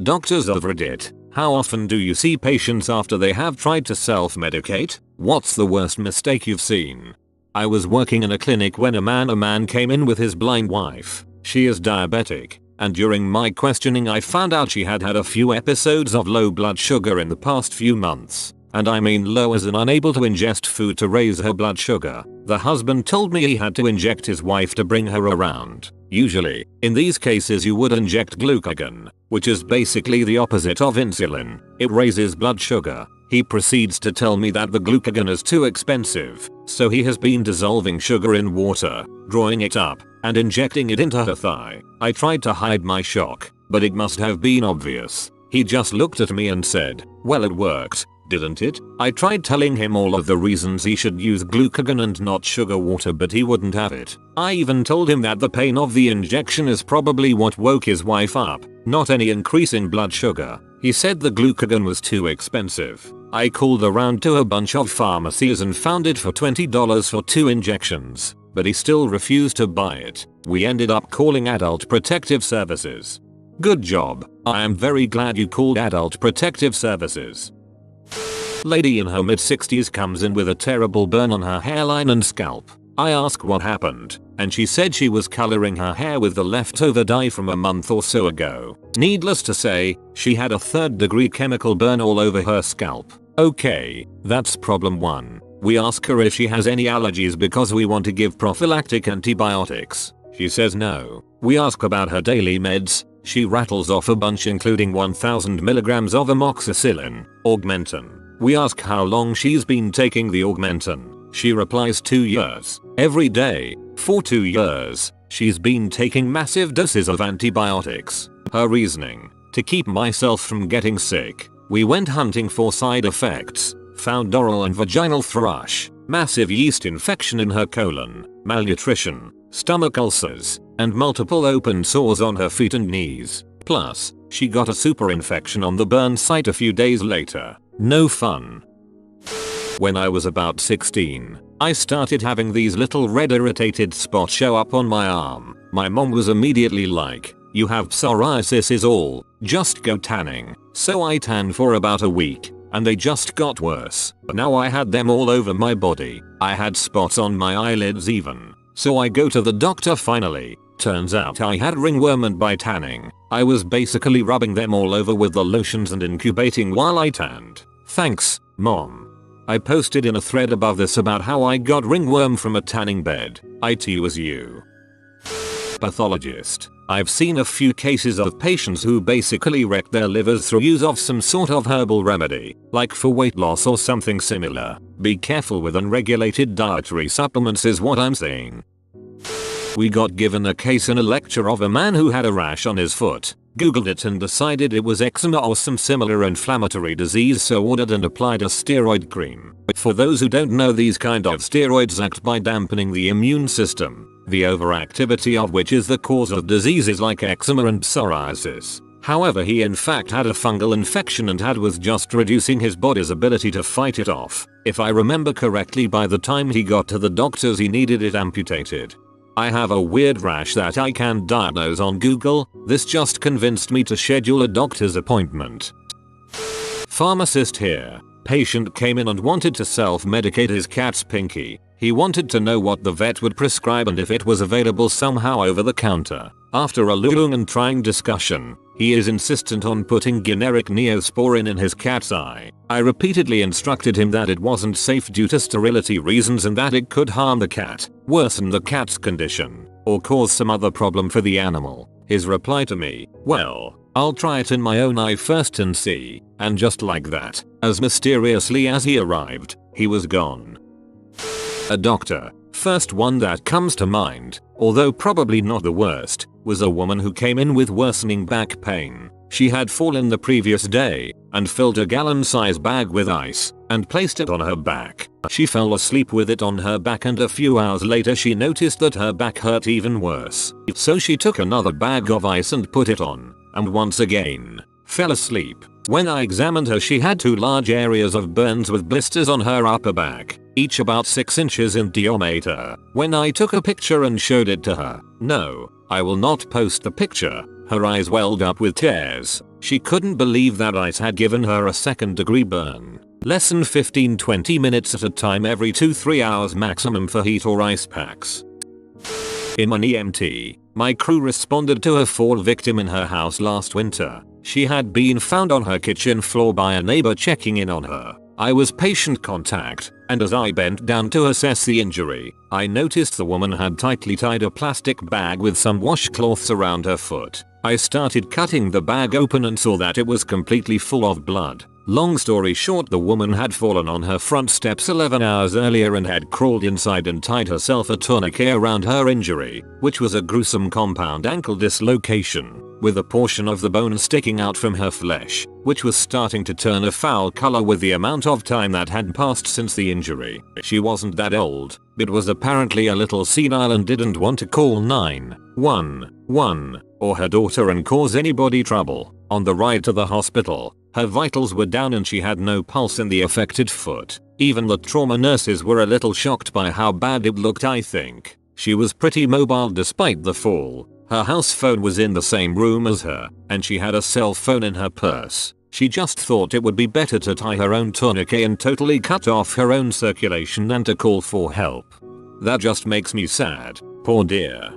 Doctors of Reddit, how often do you see patients after they have tried to self-medicate? What's the worst mistake you've seen? I was working in a clinic when a man came in with his blind wife. She is diabetic, and during my questioning I found out she had had a few episodes of low blood sugar in the past few months. And I mean low as in unable to ingest food to raise her blood sugar. The husband told me he had to inject his wife to bring her around. Usually, in these cases you would inject glucagon, which is basically the opposite of insulin. It raises blood sugar. He proceeds to tell me that the glucagon is too expensive, so he has been dissolving sugar in water, drawing it up, and injecting it into her thigh. I tried to hide my shock, but it must have been obvious. He just looked at me and said, "Well, it worked, didn't it?" I tried telling him all of the reasons he should use glucagon and not sugar water, but he wouldn't have it. I even told him that the pain of the injection is probably what woke his wife up, not any increase in blood sugar. He said the glucagon was too expensive. I called around to a bunch of pharmacies and found it for $20 for 2 injections, but he still refused to buy it. We ended up calling Adult Protective Services. Good job. I am very glad you called Adult Protective Services. Lady in her mid-60s comes in with a terrible burn on her hairline and scalp. I ask what happened, and she said she was coloring her hair with the leftover dye from a month or so ago. Needless to say, she had a 3rd-degree chemical burn all over her scalp. Okay, that's problem 1. We ask her if she has any allergies because we want to give prophylactic antibiotics. She says no. We ask about her daily meds. She rattles off a bunch including 1000 milligrams of amoxicillin, Augmentin. We ask how long she's been taking the Augmentin. She replies 2 years. Every day, for 2 years, she's been taking massive doses of antibiotics. Her reasoning: to keep myself from getting sick. We went hunting for side effects, found oral and vaginal thrush, massive yeast infection in her colon, malnutrition, stomach ulcers, and multiple open sores on her feet and knees. Plus, she got a super infection on the burn site a few days later. No fun. When I was about 16, I started having these little red irritated spots show up on my arm. My mom was immediately like, "You have psoriasis is all, just go tanning." So I tanned for about a week, and they just got worse. But now I had them all over my body. I had spots on my eyelids even. So I go to the doctor finally. Turns out I had ringworm, and by tanning, I was basically rubbing them all over with the lotions and incubating while I tanned. Thanks, Mom. I posted in a thread above this about how I got ringworm from a tanning bed. IT was you. Pathologist. I've seen a few cases of patients who basically wrecked their livers through use of some sort of herbal remedy, like for weight loss or something similar. Be careful with unregulated dietary supplements is what I'm saying. We got given a case in a lecture of a man who had a rash on his foot. Googled it and decided it was eczema or some similar inflammatory disease, so ordered and applied a steroid cream. For those who don't know, these kind of steroids act by dampening the immune system, the overactivity of which is the cause of diseases like eczema and psoriasis. However, he in fact had a fungal infection and was just reducing his body's ability to fight it off. If I remember correctly, by the time he got to the doctors he needed it amputated. I have a weird rash that I can't diagnose on Google. This just convinced me to schedule a doctor's appointment. Pharmacist here. Patient came in and wanted to self-medicate his cat's Pinky. He wanted to know what the vet would prescribe and if it was available somehow over the counter. After a long and trying discussion, he is insistent on putting generic Neosporin in his cat's eye. I repeatedly instructed him that it wasn't safe due to sterility reasons and that it could harm the cat, worsen the cat's condition, or cause some other problem for the animal. His reply to me: "Well, I'll try it in my own eye first and see." And just like that, as mysteriously as he arrived, he was gone. A doctor. First one that comes to mind, although probably not the worst, was a woman who came in with worsening back pain. She had fallen the previous day and filled a gallon-size bag with ice and placed it on her back. She fell asleep with it on her back, and a few hours later she noticed that her back hurt even worse. So she took another bag of ice and put it on, and once again fell asleep. When I examined her, she had 2 large areas of burns with blisters on her upper back, each about 6 inches in diameter. When I took a picture and showed it to her, no, I will not post the picture, Her eyes welled up with tears. She couldn't believe that ice had given her a second-degree burn. Less than 15-20 minutes at a time every 2-3 hours maximum for heat or ice packs. In an EMT, my crew responded to a fall victim in her house last winter. She had been found on her kitchen floor by a neighbor checking in on her. I was patient contact, and as I bent down to assess the injury, I noticed the woman had tightly tied a plastic bag with some washcloths around her foot. I started cutting the bag open and saw that it was completely full of blood. Long story short, the woman had fallen on her front steps 11 hours earlier and had crawled inside and tied herself a tourniquet around her injury, which was a gruesome compound ankle dislocation, with a portion of the bone sticking out from her flesh, which was starting to turn a foul color with the amount of time that had passed since the injury. She wasn't that old, but was apparently a little senile and didn't want to call 911 or her daughter and cause anybody trouble. On the ride to the hospital, her vitals were down and she had no pulse in the affected foot. Even the trauma nurses were a little shocked by how bad it looked. I think she was pretty mobile despite the fall. Her house phone was in the same room as her, and she had a cell phone in her purse. She just thought it would be better to tie her own tourniquet and totally cut off her own circulation than to call for help. That just makes me sad. Poor dear.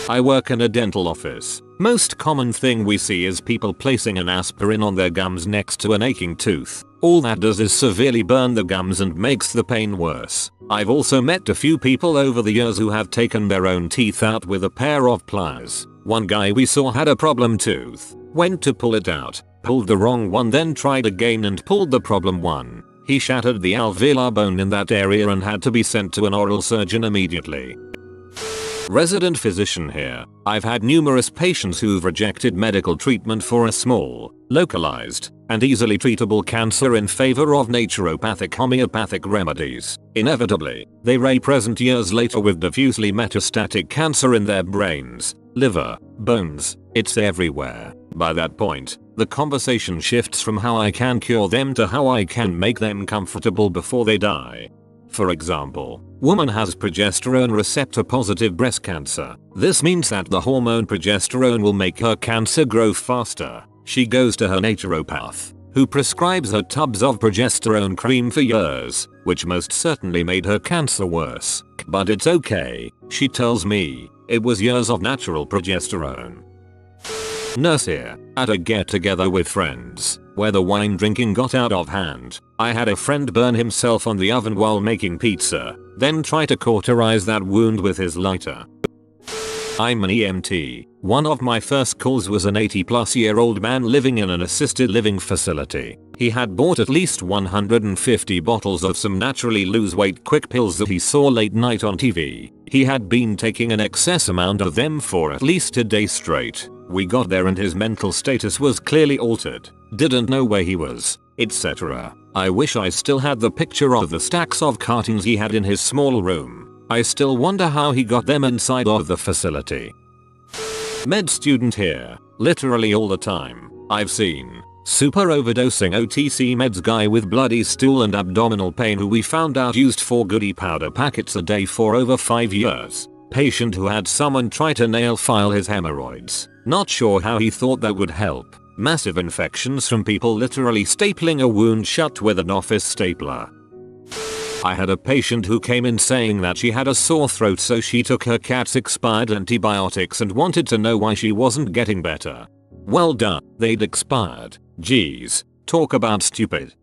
I work in a dental office. Most common thing we see is people placing an aspirin on their gums next to an aching tooth. All that does is severely burn the gums and makes the pain worse. I've also met a few people over the years who have taken their own teeth out with a pair of pliers. One guy we saw had a problem tooth. Went to pull it out, pulled the wrong one, then tried again and pulled the problem one. He shattered the alveolar bone in that area and had to be sent to an oral surgeon immediately. Resident physician here. I've had numerous patients who've rejected medical treatment for a small, localized, and easily treatable cancer in favor of naturopathic homeopathic remedies. Inevitably, they re-present years later with diffusely metastatic cancer in their brains, liver, bones. It's everywhere. By that point, the conversation shifts from how I can cure them to how I can make them comfortable before they die. For example, woman has progesterone receptor positive breast cancer. This means that the hormone progesterone will make her cancer grow faster. She goes to her naturopath, who prescribes her tubs of progesterone cream for years, which most certainly made her cancer worse. But it's okay, she tells me. It was years of natural progesterone. Nurse here. At a get-together with friends, where the wine drinking got out of hand, I had a friend burn himself on the oven while making pizza, then try to cauterize that wound with his lighter. I'm an EMT. One of my first calls was an 80-plus-year-old man living in an assisted living facility. He had bought at least 150 bottles of some naturally lose-weight quick pills that he saw late night on TV. He had been taking an excess amount of them for at least a day straight. We got there and his mental status was clearly altered. Didn't know where he was, etc. I wish I still had the picture of the stacks of cartons he had in his small room. I still wonder how he got them inside of the facility. Med student here. Literally all the time. I've seen super overdosing OTC meds guy with bloody stool and abdominal pain who we found out used 4 goody powder packets a day for over 5 years. Patient who had someone try to nail file his hemorrhoids. Not sure how he thought that would help. Massive infections from people literally stapling a wound shut with an office stapler. I had a patient who came in saying that she had a sore throat, so she took her cat's expired antibiotics and wanted to know why she wasn't getting better. Well done, they'd expired. Geez, talk about stupid.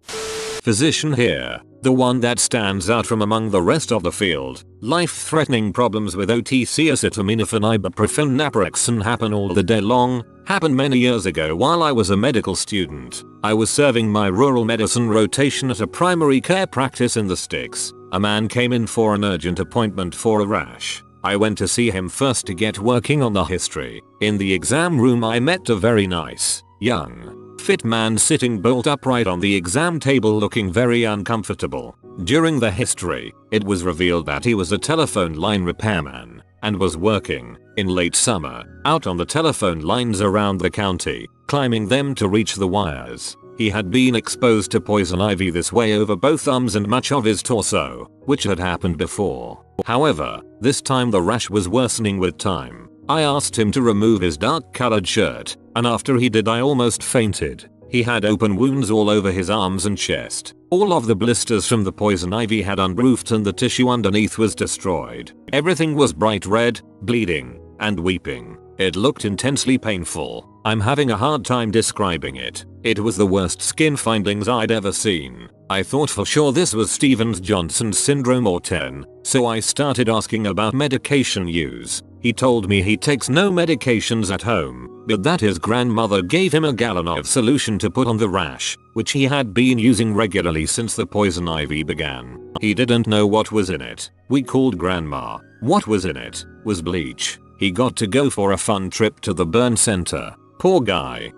Physician here. The one that stands out from among the rest of the field. Life-threatening problems with OTC acetaminophen, ibuprofen, naproxen happen all the day long. Happened many years ago while I was a medical student. I was serving my rural medicine rotation at a primary care practice in the sticks. A man came in for an urgent appointment for a rash. I went to see him first to get working on the history. In the exam room I met a very nice, young, fit man sitting bolt upright on the exam table looking very uncomfortable. During the history, it was revealed that he was a telephone line repairman and was working, in late summer, out on the telephone lines around the county, climbing them to reach the wires. He had been exposed to poison ivy this way over both arms and much of his torso, which had happened before. However, this time the rash was worsening with time. I asked him to remove his dark colored shirt, and after he did I almost fainted. He had open wounds all over his arms and chest. All of the blisters from the poison ivy had unroofed and the tissue underneath was destroyed. Everything was bright red, bleeding, and weeping. It looked intensely painful. I'm having a hard time describing it. It was the worst skin findings I'd ever seen. I thought for sure this was Stevens-Johnson syndrome or 10, so I started asking about medication use. He told me he takes no medications at home, but that his grandmother gave him a gallon of solution to put on the rash, which he had been using regularly since the poison ivy began. He didn't know what was in it. We called grandma. What was in it was bleach. He got to go for a fun trip to the burn center. Poor guy.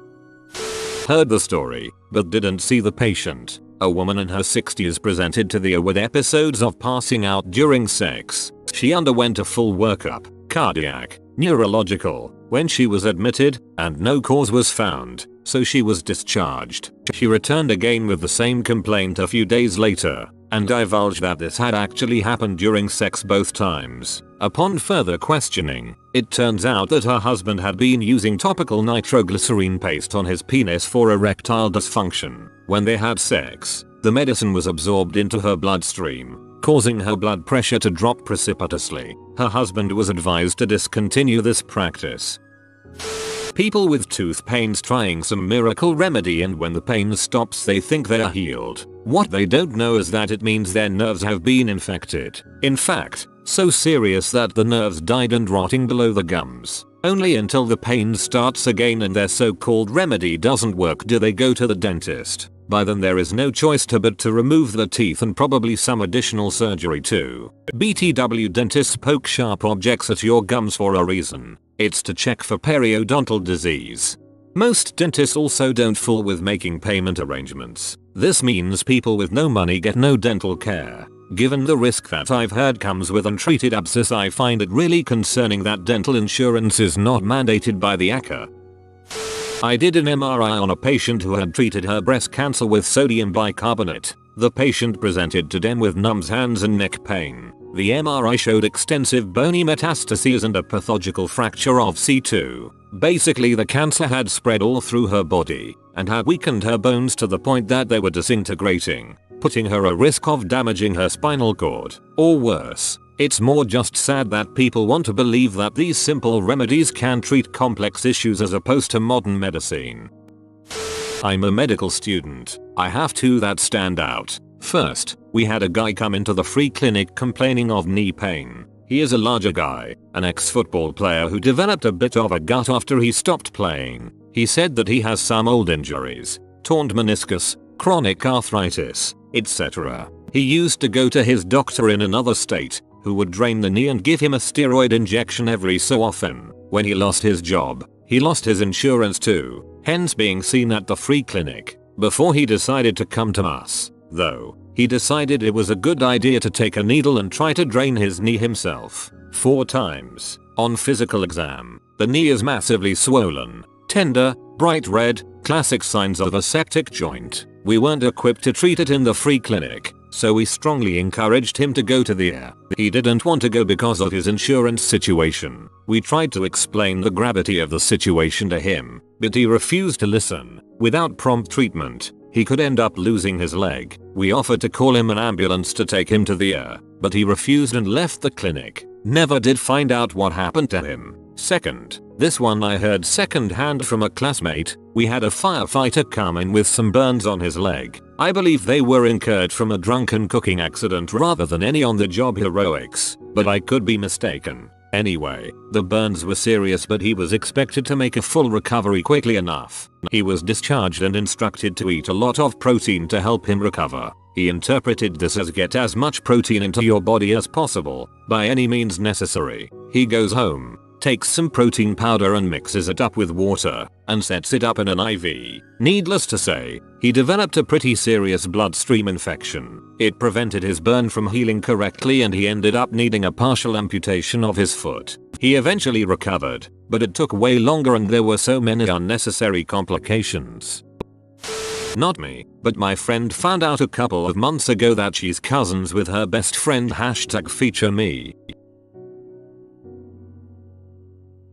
Heard the story, but didn't see the patient. A woman in her 60s presented to the ER with episodes of passing out during sex. She underwent a full workup, cardiac, neurological, when she was admitted, and no cause was found, so she was discharged. She returned again with the same complaint a few days later, and divulged that this had actually happened during sex both times. Upon further questioning, it turns out that her husband had been using topical nitroglycerine paste on his penis for erectile dysfunction. When they had sex, the medicine was absorbed into her bloodstream, causing her blood pressure to drop precipitously. Her husband was advised to discontinue this practice. People with tooth pains trying some miracle remedy, and when the pain stops they think they are healed. What they don't know is that it means their nerves have been infected. In fact, so serious that the nerves died and rotting below the gums. Only until the pain starts again and their so-called remedy doesn't work do they go to the dentist. By then there is no choice but to remove the teeth and probably some additional surgery too. BTW dentists poke sharp objects at your gums for a reason. It's to check for periodontal disease. Most dentists also don't fool with making payment arrangements. This means people with no money get no dental care. Given the risk that I've heard comes with untreated abscess, I find it really concerning that dental insurance is not mandated by the ACA. I did an MRI on a patient who had treated her breast cancer with sodium bicarbonate. The patient presented to them with numb hands and neck pain. The MRI showed extensive bony metastases and a pathological fracture of C2. Basically, the cancer had spread all through her body and had weakened her bones to the point that they were disintegrating, putting her at risk of damaging her spinal cord. Or worse. It's more just sad that people want to believe that these simple remedies can treat complex issues as opposed to modern medicine. I'm a medical student. I have two that stand out. First, we had a guy come into the free clinic complaining of knee pain. He is a larger guy, an ex-football player who developed a bit of a gut after he stopped playing. He said that he has some old injuries, torn meniscus, chronic arthritis, etc. He used to go to his doctor in another state, who would drain the knee and give him a steroid injection every so often. When he lost his job, he lost his insurance too, hence being seen at the free clinic. Before he decided to come to us, though, he decided it was a good idea to take a needle and try to drain his knee himself. 4 times. On physical exam, the knee is massively swollen, tender, bright red, classic signs of a septic joint. We weren't equipped to treat it in the free clinic, so we strongly encouraged him to go to the ER. He didn't want to go because of his insurance situation. We tried to explain the gravity of the situation to him, but he refused to listen. Without prompt treatment, he could end up losing his leg. We offered to call him an ambulance to take him to the ER, but he refused and left the clinic. Never did find out what happened to him. Second, this one I heard second hand from a classmate. We had a firefighter come in with some burns on his leg. I believe they were incurred from a drunken cooking accident rather than any on-the-job heroics, but I could be mistaken. Anyway, the burns were serious, but he was expected to make a full recovery quickly enough. He was discharged and instructed to eat a lot of protein to help him recover. He interpreted this as get as much protein into your body as possible, by any means necessary. He goes home, takes some protein powder and mixes it up with water, and sets it up in an IV. Needless to say, he developed a pretty serious bloodstream infection. It prevented his burn from healing correctly and he ended up needing a partial amputation of his foot. He eventually recovered, but it took way longer and there were so many unnecessary complications. Not me, but my friend found out a couple of months ago that she's cousins with her best friend #feature me.